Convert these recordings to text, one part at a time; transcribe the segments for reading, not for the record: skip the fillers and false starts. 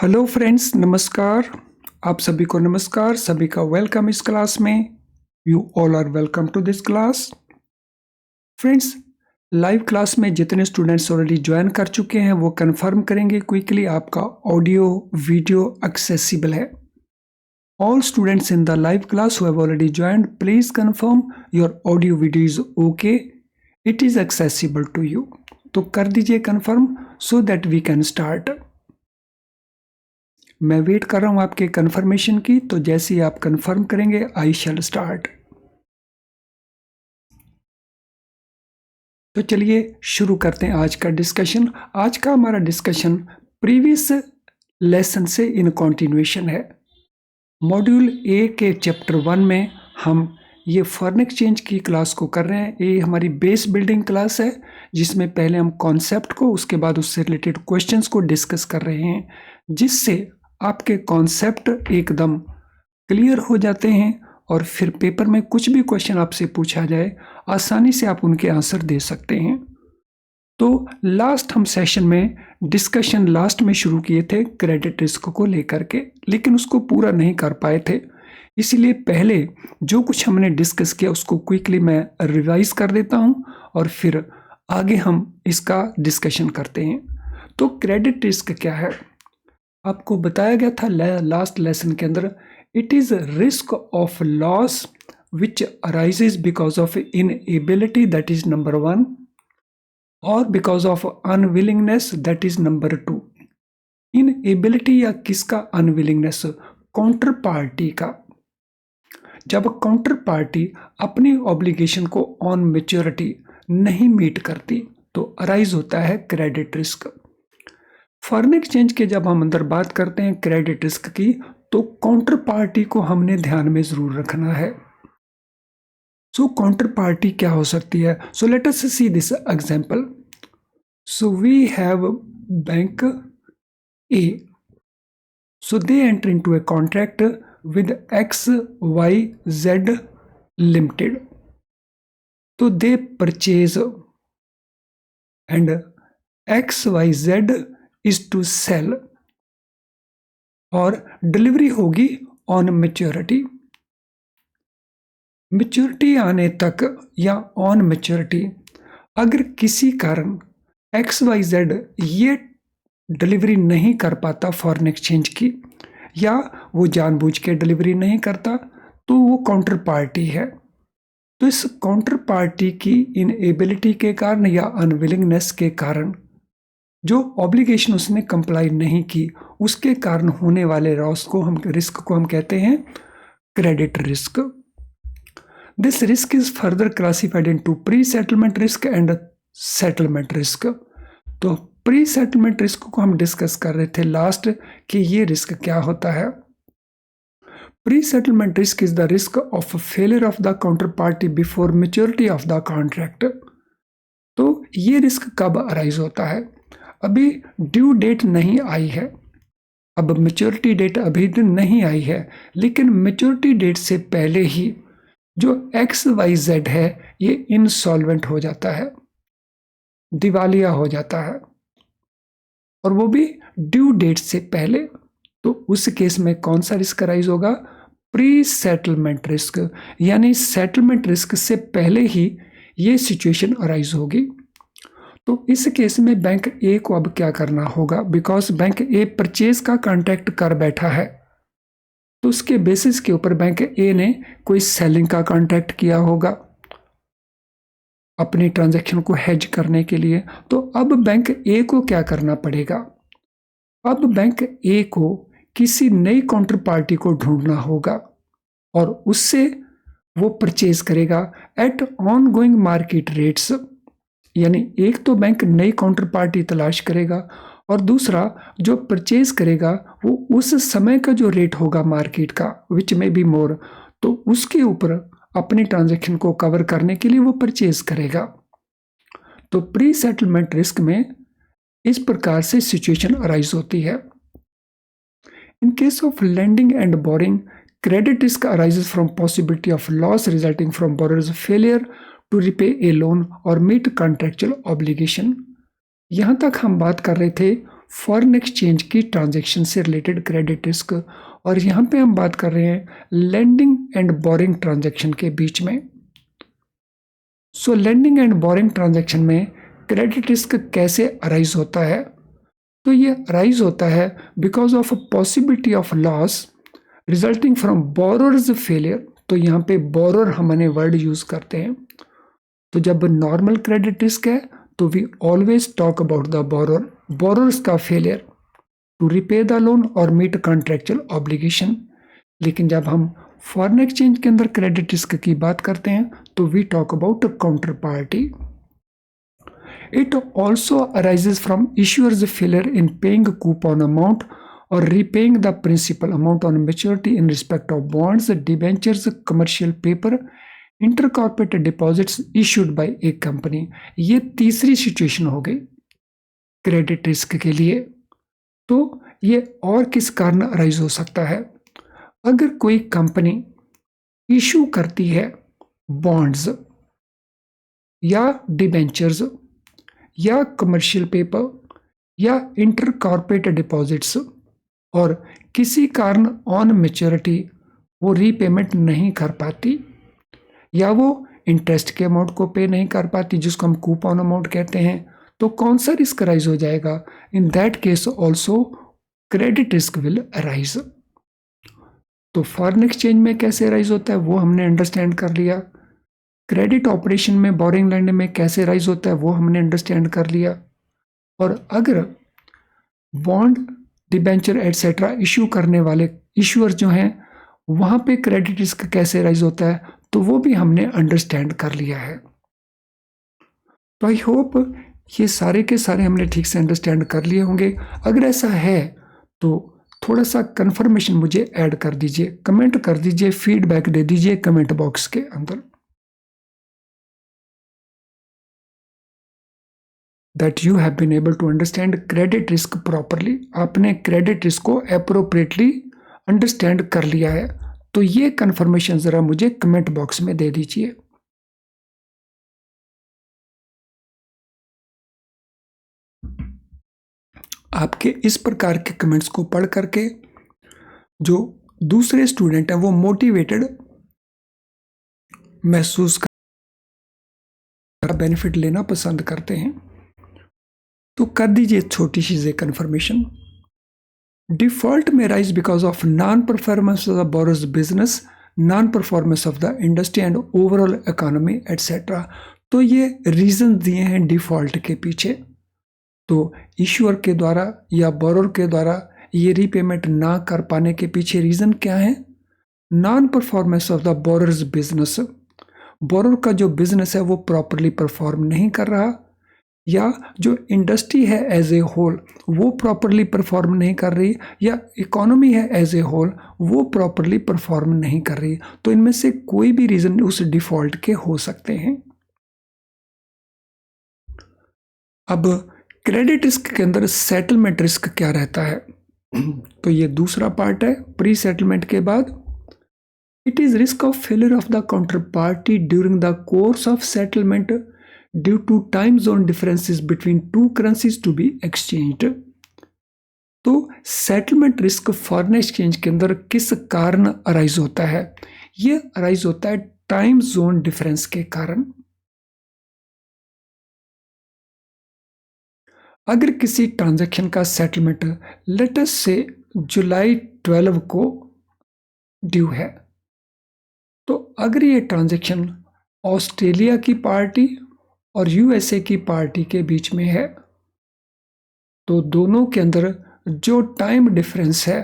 Hello friends, नमस्कार। आप सभी को नमस्कार, सभी का वेलकम इस क्लास में। You all are welcome to this class. Friends, live class में जितने स्टूडेंट्स ऑलरेडी ज्वाइन कर चुके हैं वो कंफर्म करेंगे क्विकली आपका ऑडियो वीडियो एक्सेसिबल है। All students in the live class who have already joined, please confirm your audio video is okay, it is accessible to you. तो कर दीजिए confirm so that we can start. मैं wait कर रहा हूं आपके confirmation की, तो जैसे ही आप कंफर्म करेंगे आई शैल स्टार्ट। तो चलिए शुरू करते हैं आज का डिस्कशन। आज का हमारा डिस्कशन प्रीवियस लेसन से इन कंटिन्यूएशन है। मॉड्यूल ए के चैप्टर 1 में हम ये फॉरेन एक्सचेंज की क्लास को कर रहे हैं। ये हमारी बेस बिल्डिंग क्लास है जिसमें पहले हम कॉन्सेप्ट को, उसके बाद उससे रिलेटेड क्वेश्चंस को डिस्कस कर रहे हैं, जिससे आपके कॉन्सेप्ट एकदम क्लियर हो जाते हैं और फिर पेपर में कुछ भी क्वेश्चन आपसे पूछा जाए आसानी से आप उनके आंसर दे सकते हैं। तो लास्ट हम सेशन में डिस्कशन लास्ट में शुरू किए थे क्रेडिट रिस्क को लेकर के, लेकिन उसको पूरा नहीं कर पाए थे। इसीलिए पहले जो कुछ हमने डिस्कस किया उसको क्विकली मैं रिवाइज कर देता हूं और फिर आगे हम इसका डिस्कशन करते हैं। तो क्रेडिट रिस्क क्या है? आपको बताया गया था लास्ट लेसन के अंदर, it is risk of loss which arises because of inability, that is number 1, और because of unwillingness, that is number 2। Inability या किसका? अनविलिंगनेस, काउंटर पार्टी का। जब काउंटर पार्टी अपनी ऑब्लिगेशन को ऑन मैच्योरिटी नहीं मीट करती तो अराइज होता है क्रेडिट रिस्क। फॉरेन एक्सचेंज के जब हम अंदर बात करते हैं क्रेडिट रिस्क की, तो काउंटर पार्टी को हमने ध्यान में जरूर रखना है। सो काउंटर पार्टी क्या हो सकती है? So let us see this example. So we have bank A, so they enter into a contract with XYZ limited. तो they purchase and XYZ is to sell, और डिलीवरी होगी ऑन मैच्योरिटी। मैच्योरिटी आने तक या on maturity अगर किसी कारण XYZ ये डिलीवरी नहीं कर पाता फॉरेन एक्सचेंज की, या वो जानबूझ के डिलीवरी नहीं करता, तो वो काउंटर पार्टी है। तो इस काउंटर पार्टी की इनएबिलिटी के कारण या अनविलिंगनेस के कारण जो ऑब्लिगेशन उसने कंप्लाई नहीं की, उसके कारण होने वाले लॉस को हम रिस्क को हम कहते हैं credit risk. This risk is further classified into pre settlement risk and settlement risk. तो प्री सेटलमेंट रिस्क को हम डिस्कस कर रहे थे लास्ट कि ये रिस्क क्या होता है। Pre settlement risk is the risk of failure of the counterparty before maturity of the contract. तो ये रिस्क कब अराइज होता है? अभी ड्यू डेट नहीं आई है, अब मैच्योरिटी डेट अभी दिन नहीं आई है, लेकिन मैच्योरिटी डेट से पहले ही जो XYZ है ये इंसॉल्वेंट हो जाता है, दिवालिया हो जाता है, और वो भी ड्यू डेट से पहले। तो उस केस में कौन सा रिस्क अराइज होगा? प्री सेटलमेंट रिस्क, यानी सेटलमेंट रिस्क से पहले ही ये सिचुएशन अराइज होगी। तो इस केस में बैंक ए को अब क्या करना होगा? बिकॉज बैंक ए परचेज का कॉन्ट्रैक्ट कर बैठा है, तो उसके बेसिस के ऊपर बैंक ए ने कोई सेलिंग का कॉन्ट्रैक्ट किया होगा अपनी ट्रांजैक्शन को हेज करने के लिए। तो अब बैंक ए को क्या करना पड़ेगा? अब बैंक ए को किसी नई काउंटर पार्टी को ढूंढना होगा और उससे वो परचेज करेगा at ongoing market rates. यानी एक तो बैंक नई काउंटर पार्टी तलाश करेगा और दूसरा जो परचेज करेगा वो उस समय का जो रेट होगा मार्केट का, विच में बी मोर, तो उसके ऊपर अपनी ट्रांजैक्शन को कवर करने के लिए वो परचेज करेगा। तो प्री सेटलमेंट रिस्क में इस प्रकार से सिचुएशन अराइज होती है। In case of lending and borrowing, credit risk arises from possibility of loss resulting from borrower's failure to repay a loan और मीट कॉन्ट्रेक्चुअल ऑब्लिगेशन। यहां तक हम बात कर रहे थे फॉरेन एक्सचेंज की ट्रांजैक्शन से रिलेटेड क्रेडिट रिस्क, और यहाँ पे हम बात कर रहे हैं लेंडिंग एंड बोरिंग ट्रांजैक्शन के बीच में। So lending and borrowing transaction में क्रेडिट रिस्क कैसे अराइज होता है? तो ये अराइज होता है because of possibility of loss resulting from borrower's failure. तो यहाँ पे बोरोर हमने वर्ड यूज करते हैं। तो जब नॉर्मल क्रेडिट रिस्क है तो we always talk about the borrower's का failure to repay the loan और मीट कॉन्ट्रेक्चुअल ऑब्लिगेशन। लेकिन जब हम फॉरेन एक्सचेंज के अंदर क्रेडिट रिस्क की बात करते हैं तो we talk about counterparty. It also arises from issuer's failure in paying coupon amount और repaying the principal amount on maturity in respect of bonds, debentures, commercial paper, intercorporate deposits issued by a company। ये तीसरी situation हो गई credit risk के लिए। तो ये और किस कारण अराइज हो सकता है? अगर कोई कंपनी इशू करती है बॉन्ड्स या डिबेंचर्स या कमर्शियल पेपर या इंटरकॉर्पोरेट डिपॉजिट्स और किसी कारण ऑन मैच्योरिटी वो रीपेमेंट नहीं कर पाती या वो इंटरेस्ट के अमाउंट को पे नहीं कर पाती, जिसको हम कूपन अमाउंट कहते हैं, तो कौन सा रिस्क अराइज हो जाएगा? In that case also credit risk will arise. तो फॉरेन एक्सचेंज में कैसे अराइज होता है वो हमने अंडरस्टैंड कर लिया। क्रेडिट ऑपरेशन में बोरिंग लैंड में कैसे अराइज होता है वो हमने अंडरस्टैंड कर लिया। और अगर बॉन्ड डिबेंचर एटसेट्रा इश्यू करने वाले इश्यूअर जो हैं वहाँ पे क्रेडिट रिस्क कैसे राइज होता है तो वो भी हमने अंडरस्टैंड कर लिया है। तो आई होप ये सारे के सारे हमने ठीक से अंडरस्टैंड कर लिए होंगे। अगर ऐसा है तो थोड़ा सा कंफर्मेशन मुझे ऐड कर दीजिए, कमेंट कर दीजिए, फीडबैक दे दीजिए कमेंट बॉक्स के अंदर that you have been able to understand credit risk properly। आपने क्रेडिट रिस्क को appropriately अंडरस्टैंड कर लिया है। तो ये कंफर्मेशन जरा मुझे कमेंट बॉक्स में दे दीजिए। आपके इस प्रकार के कमेंट्स को पढ़ करके जो दूसरे स्टूडेंट हैं वो मोटिवेटेड महसूस कर बेनिफिट लेना पसंद करते हैं। तो कर दीजिए छोटी सी कंफर्मेशन। डिफॉल्ट में rise because of non performance of the borrows business, non performance of the industry and overall economy etcetera. तो ये रीजन दिए हैं डिफॉल्ट के पीछे। तो इश्यूअर के द्वारा या बोरोर के द्वारा ये रीपेमेंट ना कर पाने के पीछे रीजन क्या है? Non performance of the borrows business, borrower का जो बिजनेस है वो प्रॉपरली परफॉर्म नहीं कर रहा, या जो इंडस्ट्री है एज ए होल वो प्रॉपरली परफॉर्म नहीं कर रही, या इकोनॉमी है एज ए होल वो प्रॉपरली परफॉर्म नहीं कर रही। तो इनमें से कोई भी रीजन उस डिफॉल्ट के हो सकते हैं। अब क्रेडिट रिस्क के अंदर सेटलमेंट रिस्क क्या रहता है? तो ये दूसरा पार्ट है प्री सेटलमेंट के बाद। It is risk of failure of the counterparty during the course of settlement due to time zone differences between two currencies to be exchanged. तो सेटलमेंट रिस्क फॉरेन एक्सचेंज के अंदर किस कारण arise होता है? ये अराइज होता है टाइम जोन डिफरेंस के कारण। अगर किसी ट्रांजैक्शन का सेटलमेंट लेट अस से जुलाई 12 को ड्यू है, तो अगर ये ट्रांजैक्शन ऑस्ट्रेलिया की पार्टी और यूएसए की पार्टी के बीच में है तो दोनों के अंदर जो टाइम डिफरेंस है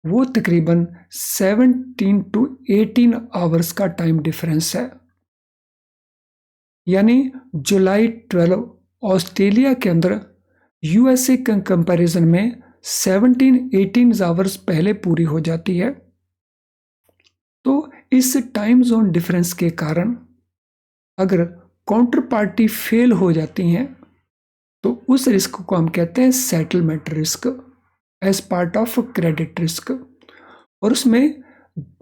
वो तकरीबन 17 to 18 आवर्स का टाइम डिफरेंस है। यानी जुलाई 12 ऑस्ट्रेलिया के अंदर यूएसए के कंपैरिजन में 17-18 आवर्स पहले पूरी हो जाती है। तो इस टाइम जोन डिफरेंस के कारण अगर काउंटर पार्टी फेल हो जाती हैं तो उस रिस्क को हम कहते हैं settlement risk as part of credit risk. और उसमें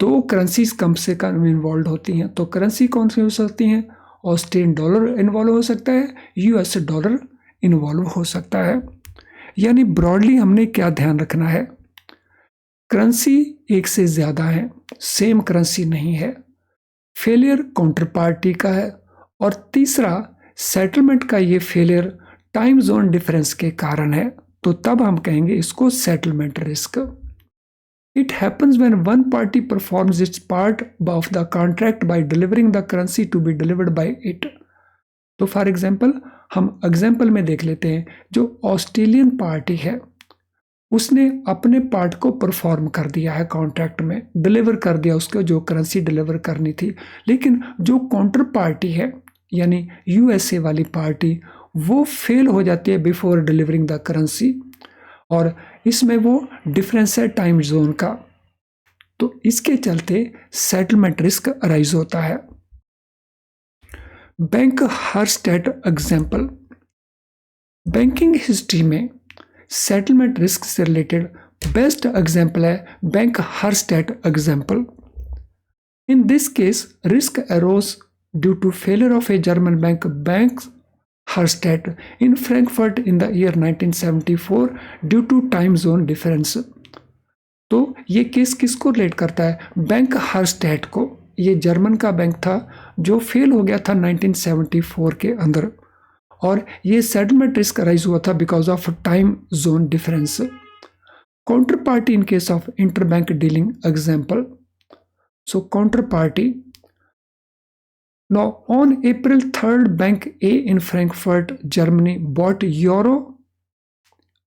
दो करेंसीज कम से कम इन्वॉल्व होती हैं। तो करेंसी कौन सी हो सकती हैं? ऑस्ट्रेलियन डॉलर इन्वॉल्व हो सकता है, यूएस डॉलर इन्वॉल्व हो सकता है। यानी ब्रॉडली हमने क्या ध्यान रखना है, करेंसी एक से ज़्यादा है, सेम करेंसी नहीं है, फेलियर काउंटर पार्टी का है, और तीसरा सेटलमेंट का ये फेलियर टाइम जोन डिफरेंस के कारण है, तो तब हम कहेंगे इसको settlement risk. It happens when one party performs its part of the contract by delivering the currency to be delivered by it. तो फॉर एग्जाम्पल हम एग्जाम्पल में देख लेते हैं, जो ऑस्ट्रेलियन पार्टी है उसने अपने पार्ट को परफॉर्म कर दिया है, कॉन्ट्रैक्ट में डिलीवर कर दिया उसको जो करेंसी डिलीवर करनी थी, लेकिन जो काउंटर पार्टी है यानी यूएसए वाली पार्टी वो फेल हो जाती है बिफोर डिलीवरिंग द करेंसी, और इसमें वो डिफरेंस है टाइम जोन का, तो इसके चलते सेटलमेंट रिस्क अराइज होता है। Bank Herstatt example, banking history में सेटलमेंट रिस्क से रिलेटेड बेस्ट एग्जाम्पल है bank Herstatt example. In this case risk arose due to failure of a German bank Hersted in Frankfurt in the year 1974 due to time zone difference। तो ये case किसको relate करता है, bank हर्स्टेड को। ये German का bank था जो फेल हो गया था 1974 के अंदर, और ये सेटलमेंट रिस्क अराइज हुआ था because of time zone difference. Counter party in case of interbank dealing example, so counter party, now on April 3rd, Bank A in Frankfurt, Germany bought euro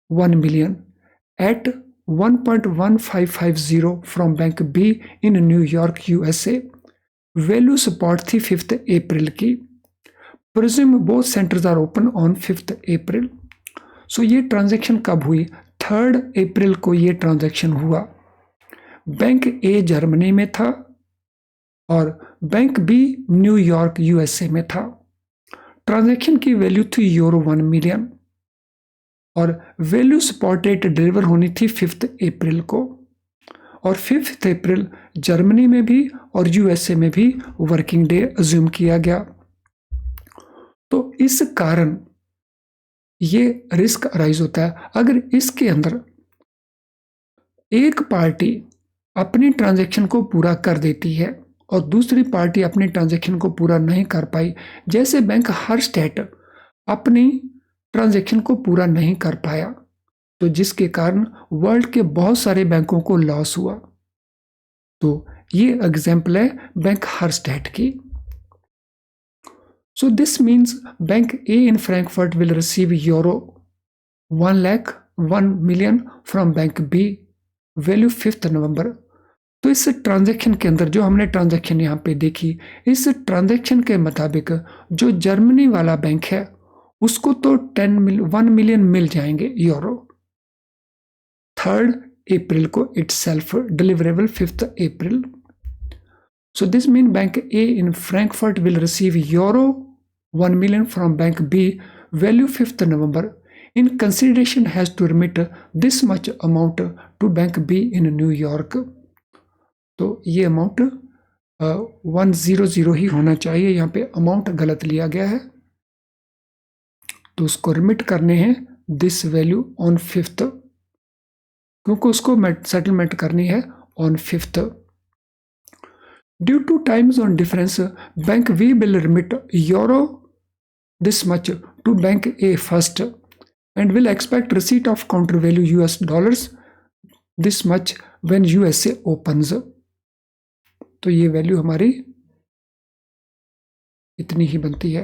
1 million at 1.1550 from Bank B in New York, USA. Value support थी 5th April की। Presume both centers are open on 5th April. So ये transaction कब हुई, 3rd April को ये transaction हुआ। Bank A Germany में था और बैंक बी न्यूयॉर्क यूएसए में था। ट्रांजैक्शन की वैल्यू थी यूरो 1 मिलियन और वैल्यू स्पॉट रेट डिलीवर होनी थी 5th अप्रैल को, और 5th अप्रैल जर्मनी में भी और यूएसए में भी वर्किंग डे अज्यूम किया गया। तो इस कारण ये रिस्क अराइज होता है अगर इसके अंदर एक पार्टी अपनी ट्रांजैक्शन को पूरा कर देती है और दूसरी पार्टी अपनी ट्रांजैक्शन को पूरा नहीं कर पाई। जैसे बैंक हर्स्टेट अपनी ट्रांजैक्शन को पूरा नहीं कर पाया, तो जिसके कारण वर्ल्ड के बहुत सारे बैंकों को लॉस हुआ। तो ये एग्जाम्पल है बैंक हर्स्टेट की। So this means Bank A in Frankfurt will receive euro 1 million from Bank B, value 5th नवंबर। तो इस ट्रांजैक्शन के अंदर जो हमने ट्रांजैक्शन यहाँ पे देखी, इस ट्रांजैक्शन के मुताबिक जो जर्मनी वाला बैंक है उसको तो 1 मिलियन मिल जाएंगे यूरो 3rd अप्रैल को itself, deliverable 5th April. So this means Bank A in Frankfurt will receive euro 1 million from Bank B, value 5th November. In consideration has to remit this much amount to Bank B in New York. तो ये amount 100 ही होना चाहिए, यहाँ पे amount गलत लिया गया है, तो उसको रिमिट करने हैं दिस वैल्यू ऑन 5th, क्योंकि उसको सेटलमेंट करनी है on 5th। Due to time zone difference, Bank V will remit euro this much to Bank A first and will expect receipt of counter value US dollars this much when USA opens. तो ये value हमारी इतनी ही बनती है।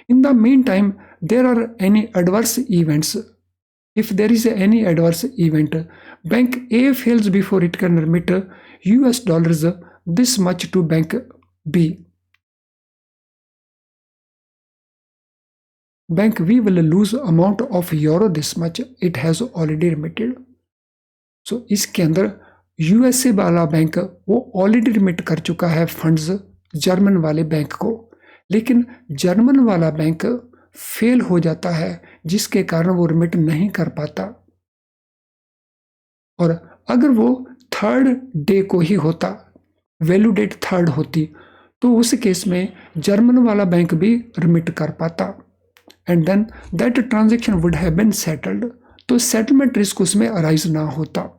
In the meantime, there are any adverse events. If there is any adverse event, Bank A fails before it can remit US dollars this much to Bank B. Bank V will lose amount of euro this much it has already remitted. So इसके अंदर USA वाला bank वो already remit कर चुका है funds German वाले bank को, लेकिन जर्मन वाला बैंक फेल हो जाता है जिसके कारण वो रिमिट नहीं कर पाता। और अगर वो 3rd डे को ही होता, वैल्यू डेट 3rd होती, तो उस केस में जर्मन वाला बैंक भी रिमिट कर पाता and then that transaction would have been settled. तो सेटलमेंट रिस्क उसमें अराइज ना होता।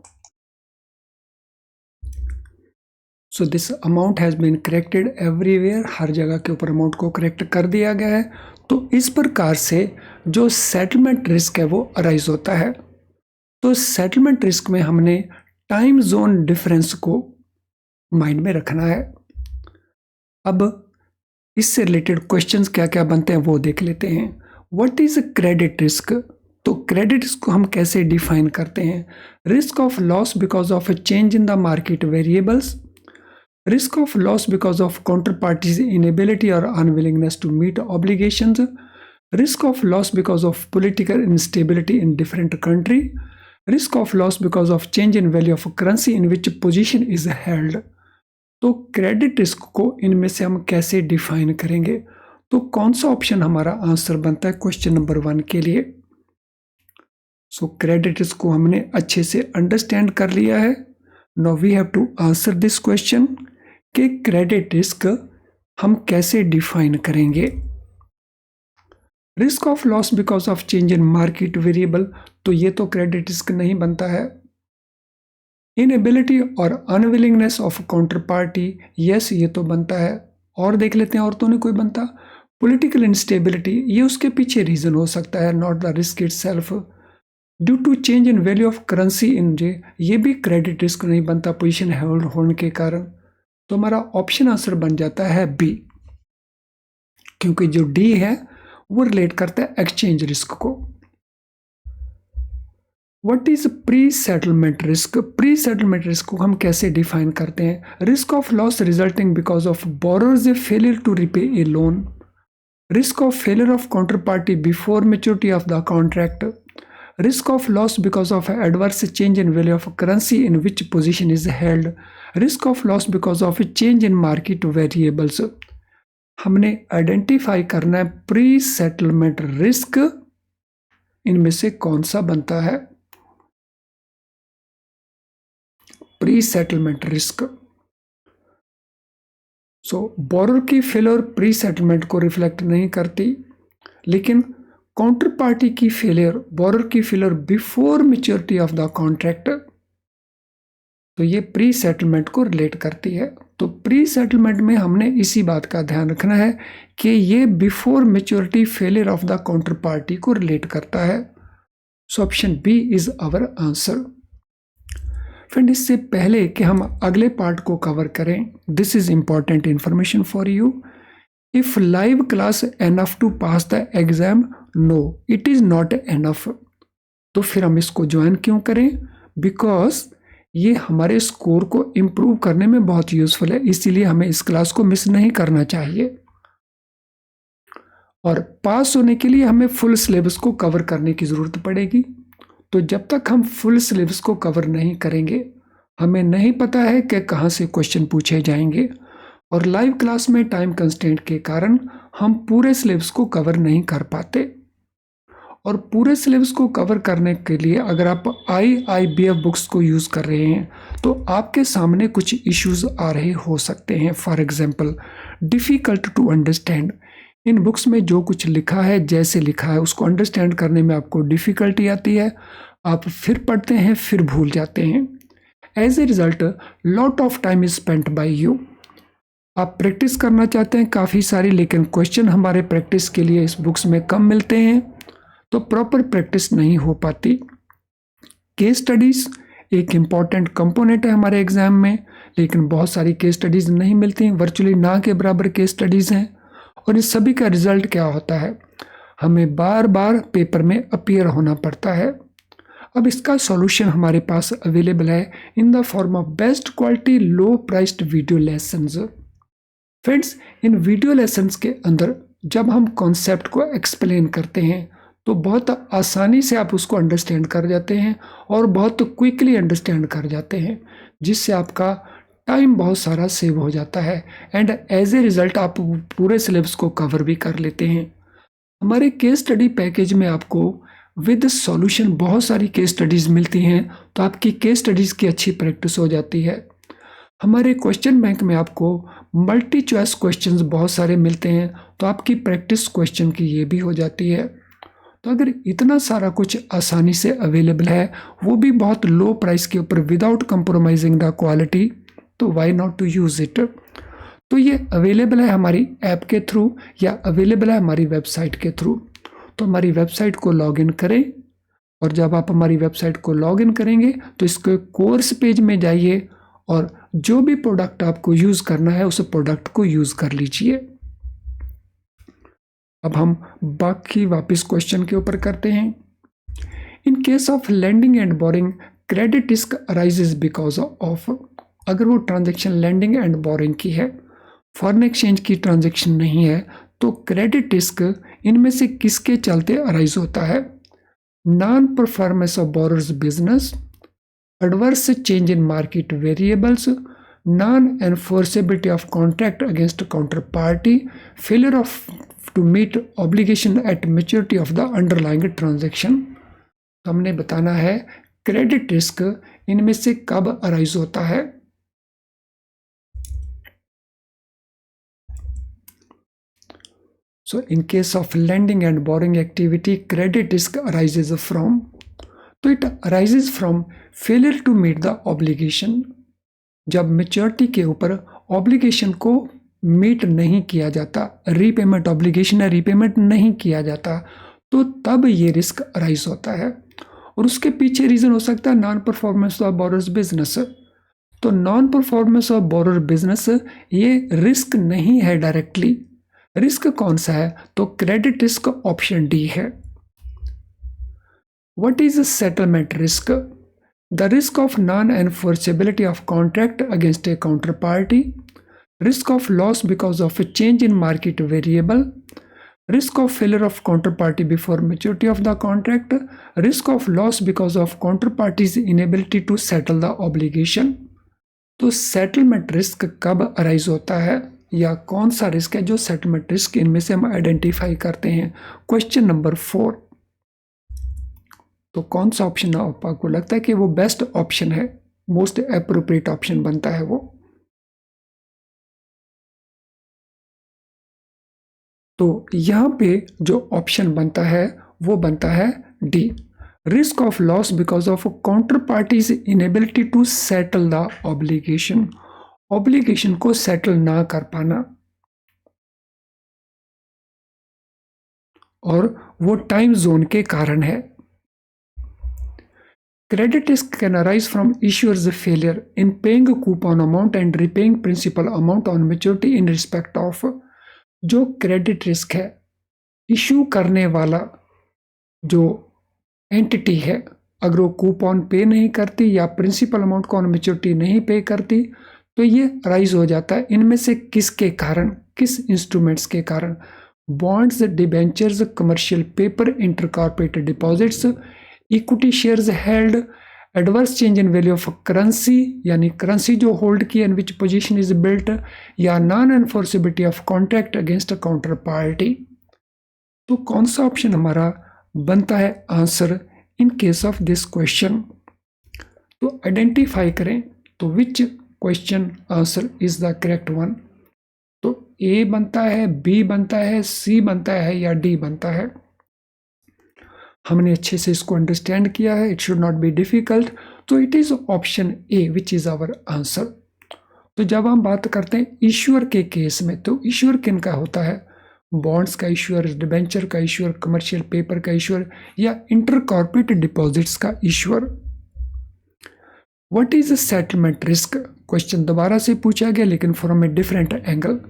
So this amount has been corrected everywhere, हर जगह के ऊपर अमाउंट को करेक्ट कर दिया गया है। तो इस प्रकार से जो सेटलमेंट रिस्क है वो अराइज होता है। तो सेटलमेंट रिस्क में हमने टाइम जोन डिफरेंस को माइंड में रखना है। अब इससे रिलेटेड क्वेश्चंस क्या क्या बनते हैं वो देख लेते हैं। What is credit risk? तो क्रेडिट रिस्क को हम कैसे डिफाइन करते हैं? Risk of loss because of a change in the market variables, risk of loss because of counterparty's inability or unwillingness to meet obligations, risk of loss because of political instability in different country, risk of loss because of change in value of currency in which position is held। तो credit risk को इनमें से हम कैसे define करेंगे? तो कौन सा ऑप्शन हमारा आंसर बनता है क्वेश्चन नंबर 1 के लिए? सो क्रेडिट रिस्क को हमने अच्छे से अंडरस्टैंड कर लिया है। Now we have to answer this question कि क्रेडिट रिस्क हम कैसे डिफाइन करेंगे। Risk of loss because of change in market variable, तो ये तो क्रेडिट रिस्क नहीं बनता है। इनएबिलिटी और unwillingness of counter party, yes ये तो बनता है। और देख लेते हैं और तो नहीं कोई बनता। पॉलिटिकल इंस्टेबिलिटी, ये उसके पीछे रीजन हो सकता है, not the risk itself. Due to change in value of currency in जे, ये भी क्रेडिट रिस्क नहीं बनता पोजीशन होल्ड होने के कारण। तो हमारा ऑप्शन आंसर बन जाता है बी, क्योंकि जो डी है वो रिलेट करता है एक्सचेंज रिस्क को। What is pre settlement risk? Pre settlement risk को हम कैसे डिफाइन करते हैं? Risk of loss resulting because of borrower's failure to repay a loan, risk of failure of counterparty before maturity of the contract, risk of loss because of adverse change in value of currency in which position is held, risk of loss because of change in market variables। हमने identify करना है pre settlement risk इनमें से कौन सा बनता है। Pre settlement risk, सो borer की फेलियर प्री सेटलमेंट को रिफ्लेक्ट नहीं करती, लेकिन काउंटर पार्टी की फेलियर, बोरर की failure before maturity of the contract, तो ये प्री सेटलमेंट को रिलेट करती है। तो प्री सेटलमेंट में हमने इसी बात का ध्यान रखना है कि ये before maturity failure of the counterparty को रिलेट करता है। So option B is our answer. Friend, इससे पहले कि हम अगले पार्ट को कवर करें, this is important information for you. If live class enough to pass the exam, no it is not enough. तो फिर हम इसको ज्वाइन क्यों करें? बिकॉज ये हमारे स्कोर को इम्प्रूव करने में बहुत यूजफुल है, इसीलिए हमें इस क्लास को मिस नहीं करना चाहिए। और पास होने के लिए हमें फुल सिलेबस को कवर करने की जरूरत पड़ेगी। तो जब तक हम फुल सिलेबस को कवर नहीं करेंगे, हमें नहीं पता है कि कहाँ से क्वेश्चन पूछे जाएंगे, और लाइव क्लास में टाइम कंस्ट्रेंट के कारण हम पूरे सिलेबस को कवर नहीं कर पाते। और पूरे सिलेबस को कवर करने के लिए अगर आप IIBF बुक्स को यूज़ कर रहे हैं तो आपके सामने कुछ इश्यूज आ रहे हो सकते हैं। For example, difficult to understand. इन बुक्स में जो कुछ लिखा है, जैसे लिखा है, उसको अंडरस्टैंड करने में आपको डिफ़िकल्टी आती है, आप फिर पढ़ते हैं फिर भूल जाते हैं। As a result lot of time is spent by you. आप प्रैक्टिस करना चाहते हैं काफ़ी सारी, लेकिन क्वेश्चन हमारे प्रैक्टिस के लिए इस बुक्स में कम मिलते हैं, तो प्रॉपर प्रैक्टिस नहीं हो पाती। केस स्टडीज़ एक इम्पॉर्टेंट कंपोनेंट है हमारे एग्जाम में, लेकिन बहुत सारी केस स्टडीज़ नहीं मिलती, वर्चुअली ना के बराबर केस स्टडीज़ हैं। और इस सभी का रिजल्ट क्या होता है? हमें बार बार पेपर में अपीयर होना पड़ता है। अब इसका सॉल्यूशन हमारे पास अवेलेबल है in the form of best quality low priced video lessons. Friends, in video lessons के अंदर जब हम कॉन्सेप्ट को एक्सप्लेन करते हैं तो बहुत आसानी से आप उसको अंडरस्टैंड कर जाते हैं और बहुत क्विकली अंडरस्टैंड कर जाते हैं, जिससे आपका टाइम बहुत सारा सेव हो जाता है एंड एज ए रिज़ल्ट आप पूरे सिलेबस को कवर भी कर लेते हैं। हमारे केस स्टडी पैकेज में आपको विद सॉल्यूशन बहुत सारी केस स्टडीज़ मिलती हैं, तो आपकी केस स्टडीज़ की अच्छी प्रैक्टिस हो जाती है। हमारे क्वेश्चन बैंक में आपको मल्टी चॉइस क्वेश्चंस बहुत सारे मिलते हैं, तो आपकी प्रैक्टिस क्वेश्चन की ये भी हो जाती है। तो अगर इतना सारा कुछ आसानी से अवेलेबल है, वो भी बहुत लो प्राइस के ऊपर without compromising the quality, so why not to use it. तो ये अवेलेबल है हमारी ऐप के थ्रू या अवेलेबल है हमारी वेबसाइट के थ्रू। तो हमारी वेबसाइट को लॉगिन करें, और जब आप हमारी वेबसाइट को लॉगिन करेंगे तो इसके कोर्स पेज में जाइए और जो भी प्रोडक्ट आपको यूज़ करना है उस प्रोडक्ट को यूज़ कर लीजिए। अब हम बाकी वापस क्वेश्चन के ऊपर करते हैं। In case of lending and borrowing, credit risk arises because of, अगर वो ट्रांजेक्शन लैंडिंग एंड बोरिंग की है, फॉरेन एक्सचेंज की ट्रांजेक्शन नहीं है, तो क्रेडिट रिस्क इनमें से किसके चलते अराइज होता है? Non performance of borrower's business, adverse change in market variables, non enforceability of contract against counterparty, failure of to meet obligation at maturity of the underlying transaction. हमने बताना है credit risk इनमें से कब arise होता है। So in case of lending and borrowing activity, credit risk arises from, तो it arises from failure to meet the obligation, जब मेच्योरिटी के ऊपर ऑब्लिगेशन को मीट नहीं किया जाता, रीपेमेंट ऑब्लिगेशन है, रीपेमेंट नहीं किया जाता, तो तब ये रिस्क अराइज होता है। और उसके पीछे रीजन हो सकता है non performance of borrower's business. तो non performance of borrower business ये रिस्क नहीं है डायरेक्टली। रिस्क कौन सा है? तो क्रेडिट रिस्क ऑप्शन डी है। What is settlement risk? The risk of non enforceability of contract against a counterparty, risk of loss because of a change in market variable, risk of failure of counterparty before maturity of the contract, risk of loss because of counterparty's inability to settle the obligation. तो settlement risk कब arise होता है, या कौन सा risk है जो settlement risk, इनमें से हम आइडेंटिफाई करते हैं। क्वेश्चन नंबर 4, तो कौन सा ऑप्शन आपको लगता है कि वो बेस्ट ऑप्शन है, मोस्ट एप्रोप्रिएट ऑप्शन बनता है वो? तो यहां पे जो ऑप्शन बनता है वो बनता है D, risk of loss because of counterparty's inability to settle the obligation, obligation को सेटल ना कर पाना, और वो टाइम जोन के कारण है। Credit risk can arise from issuer's failure in paying coupon amount and repaying principal amount on maturity in respect of, जो क्रेडिट रिस्क है, इश्यू करने वाला जो एंटिटी है, अगर वो कूपन पे नहीं करती या प्रिंसिपल अमाउंट को ऑन मेच्योरिटी नहीं पे करती, तो ये राइज हो जाता है। इनमें से किसके कारण, किस इंस्ट्रूमेंट्स के कारण? Bonds, debentures, commercial paper, intercorporate deposits, equity shares held, adverse change in value of currency, यानी करेंसी जो होल्ड की in which position is built, या non enforceability of contract against counterparty. तो कौन सा ऑप्शन हमारा बनता है answer in case of this question? तो आइडेंटिफाई करें, तो which question answer is the correct one? तो ए बनता है, बी बनता है, सी बनता है, या डी बनता है? हमने अच्छे से इसको अंडरस्टैंड किया है, it should not be difficult. तो it is option A which is our answer. तो जब हम बात करते हैं इश्यूअर के केस में, तो इश्यूअर किन का होता है? बॉन्ड्स का इश्यूअर, डिबेंचर का इश्यूअर, कमर्शियल पेपर का इश्यूअर, या इंटर कॉर्पोरेट डिपॉजिट्स का issuer. What is settlement risk? Question दोबारा से पूछा गया लेकिन from a different angle.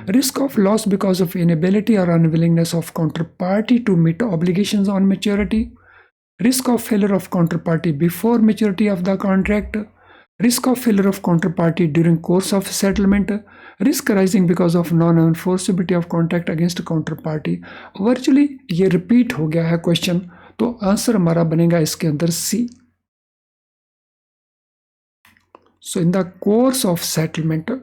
Risk of loss because of inability or unwillingness of counterparty to meet obligations on maturity. Risk of failure of counterparty before maturity of the contract. Risk of failure of counterparty during course of settlement. Risk arising because of non-enforceability of contract against counterparty. Virtually ये repeat हो गया है question, तो answer हमारा बनेगा इसके अंदर C. So in the course of settlement,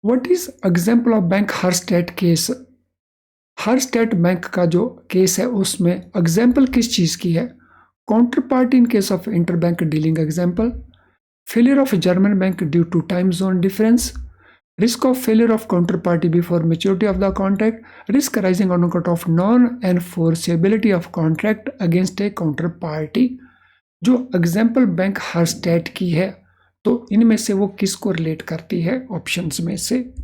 what is example of bank Herstatt case? Herstatt bank का जो केस है उसमें एग्जाम्पल किस चीज की है? Counterparty in case of interbank dealing example, failure of German bank due to time zone difference, risk of failure of counterparty before maturity of the contract, risk arising on account of non-enforceability of contract against a counterparty। जो example bank हार्स्टेड की है तो इनमें से वो किसको relate करती है ऑप्शंस में से?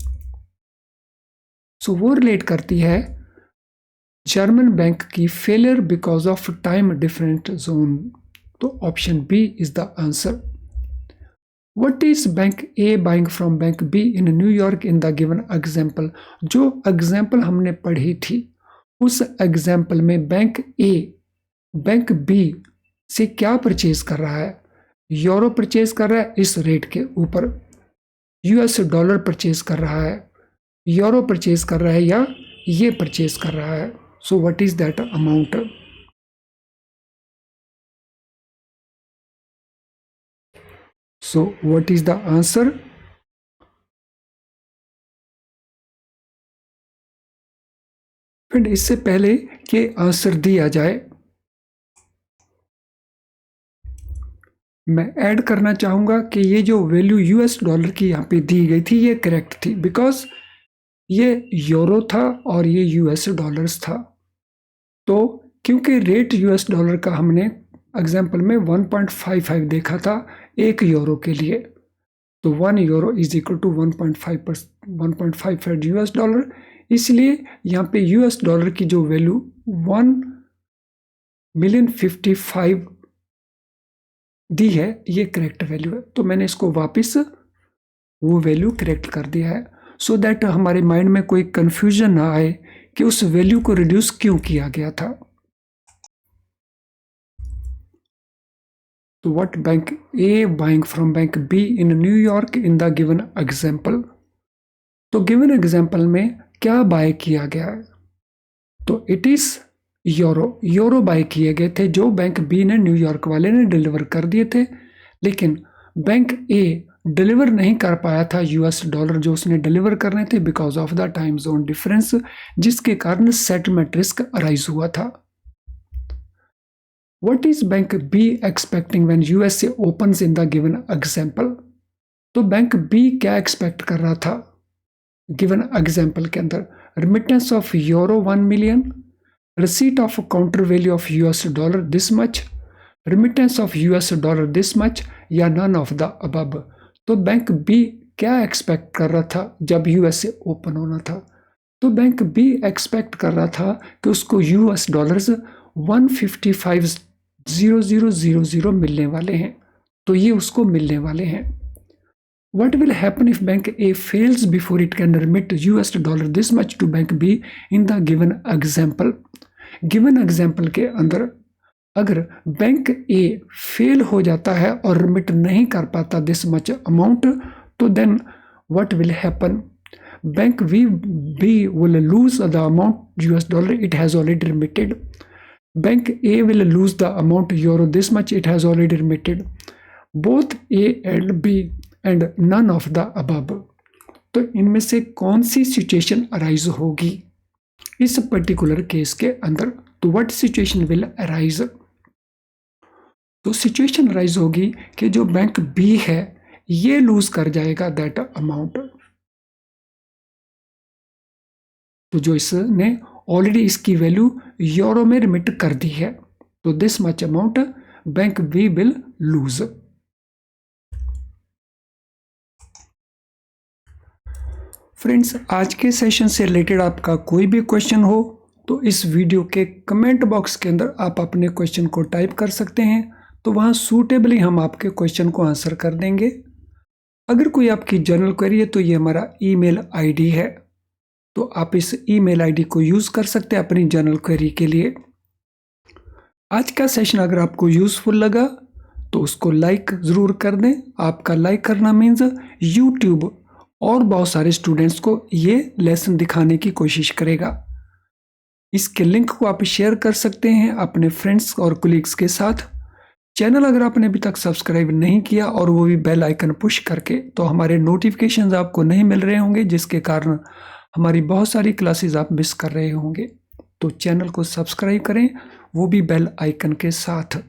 सो वो रिलेट करती है जर्मन बैंक की failure because of time different zone. तो option B is the answer. What is bank A buying from bank B in New York in the given example? जो एग्जाम्पल हमने पढ़ी थी उस एग्जाम्पल में बैंक A बैंक B से क्या purchase कर रहा है? यूरो परचेज कर रहा है इस रेट के ऊपर, यूएस डॉलर परचेज कर रहा है, यूरो परचेज कर रहा है या ये परचेज कर रहा है। So what is that amount? So what is the answer? Friend इससे पहले कि आंसर दिया जाए मैं ऐड करना चाहूंगा कि ये जो वैल्यू यूएस डॉलर की यहाँ पे दी गई थी ये करेक्ट थी, बिकॉज ये यूरो था और ये यूएस डॉलर्स था। तो क्योंकि रेट यूएस डॉलर का हमने एग्जाम्पल में 1.55 देखा था एक यूरो के लिए, तो 1 euro is equal to 1.55 US dollar, इसलिए यहाँ पे यूएस डॉलर की जो वैल्यू 1,055,000 दी है ये करेक्ट वैल्यू है। तो मैंने इसको वापस वो वैल्यू करेक्ट कर दिया है सो दैट हमारे माइंड में कोई कंफ्यूजन ना आए कि उस वैल्यू को रिड्यूस क्यों किया गया था। तो what bank A buying from bank be in New York in the given example? तो गिवन एग्जाम्पल में क्या बाय किया गया है? तो इट इज यूरो बाय किए गए थे जो बैंक बी ने न्यूयॉर्क वाले ने डिलीवर कर दिए थे, लेकिन बैंक ए डिलीवर नहीं कर पाया था यूएस डॉलर जो उसने डिलीवर करने थे because of the time zone difference, जिसके कारण सेटलमेंट रिस्क अराइज हुआ था। What is bank B expecting when USA opens in the given example? तो बैंक B क्या एक्सपेक्ट कर रहा था गिवन एग्जाम्पल के अंदर? Remittance of euro 1 million, receipt of counter value of US dollar this much, remittance of US dollar this much, या none of the above. तो bank B क्या एक्सपेक्ट कर रहा था जब यूएसए ओपन होना था? तो बैंक बी एक्सपेक्ट कर रहा था कि उसको यूएस डॉलर्स 155,000 मिलने वाले हैं, तो ये उसको मिलने वाले हैं। What will happen if bank A fails before it can remit US dollar this much to bank B in the given example? Given example के अंदर अगर बैंक A फेल हो जाता है और रिमिट नहीं कर पाता this much amount, तो then what will happen? Bank B will lose the amount US dollar it has already remitted. Bank A will lose the amount euro this much it has already remitted. Both A and B and none of the above. तो इनमें से कौन सी situation arise होगी इस particular case के अंदर? तो what situation will arise? तो सिचुएशन अराइज होगी कि जो बैंक बी है ये लूज कर जाएगा दैट अमाउंट। तो जो इसने ऑलरेडी इसकी वैल्यू यूरो में रिमिट कर दी है, तो this much amount bank B will lose. Friends, आज के सेशन से रिलेटेड आपका कोई भी क्वेश्चन हो तो इस वीडियो के कमेंट बॉक्स के अंदर आप अपने क्वेश्चन को टाइप कर सकते हैं, तो वहाँ सूटेबली हम आपके क्वेश्चन को आंसर कर देंगे। अगर कोई आपकी जनरल क्वेरी है तो ये हमारा ईमेल आईडी है, तो आप इस ईमेल आईडी को यूज़ कर सकते हैं अपनी जनरल क्वेरी के लिए। आज का सेशन अगर आपको यूज़फुल लगा तो उसको लाइक ज़रूर कर दें। आपका लाइक करना मीन्स यूट्यूब और बहुत सारे स्टूडेंट्स को ये लेसन दिखाने की कोशिश करेगा। इसके लिंक को आप शेयर कर सकते हैं अपने फ्रेंड्स और कोलीग्स के साथ। चैनल अगर आपने अभी तक सब्सक्राइब नहीं किया और वो भी बेल आइकन पुश करके, तो हमारे नोटिफिकेशंस आपको नहीं मिल रहे होंगे, जिसके कारण हमारी बहुत सारी क्लासेस आप मिस कर रहे होंगे। तो चैनल को सब्सक्राइब करें, वो भी बेल आइकन के साथ।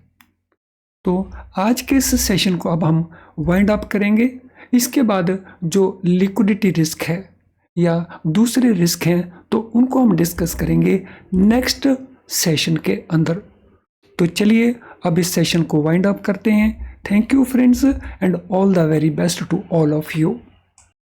तो आज के इस सेशन को अब हम वाइंड अप करेंगे। इसके बाद जो लिक्विडिटी रिस्क है या दूसरे रिस्क हैं तो उनको हम डिस्कस करेंगे नेक्स्ट सेशन के अंदर। तो चलिए अब इस सेशन को वाइंड अप करते हैं। Thank you friends and all the very best to all of you.